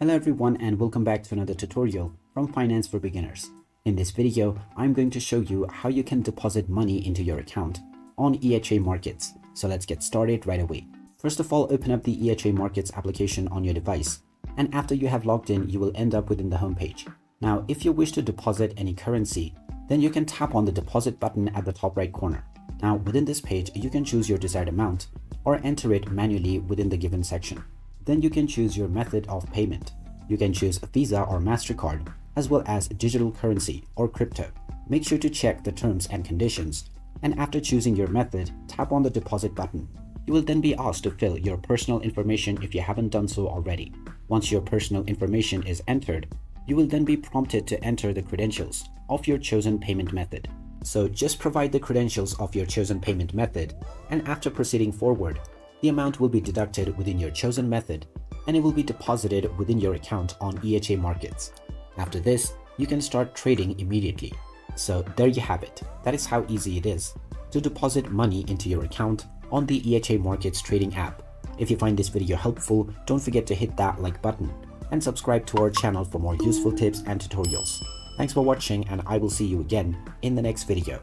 Hello everyone and welcome back to another tutorial from Finance for Beginners. In this video, I'm going to show you how you can deposit money into your account on EHA Markets. So let's get started right away. First of all, open up the EHA Markets application on your device. And after you have logged in, you will end up within the homepage. Now, if you wish to deposit any currency, then you can tap on the deposit button at the top right corner. Now, within this page, you can choose your desired amount or enter it manually within the given section. Then you can choose your method of payment. You can choose Visa or MasterCard, as well as digital currency or crypto. Make sure to check the terms and conditions. And after choosing your method, tap on the deposit button. You will then be asked to fill your personal information if you haven't done so already. Once your personal information is entered, you will then be prompted to enter the credentials of your chosen payment method. So just provide the credentials of your chosen payment method, and after proceeding forward, the amount will be deducted within your chosen method and it will be deposited within your account on EHA Markets. After this, you can start trading immediately. So there you have it. That is how easy it is to deposit money into your account on the EHA Markets Trading App. If you find this video helpful, don't forget to hit that like button and subscribe to our channel for more useful tips and tutorials. Thanks for watching, and I will see you again in the next video.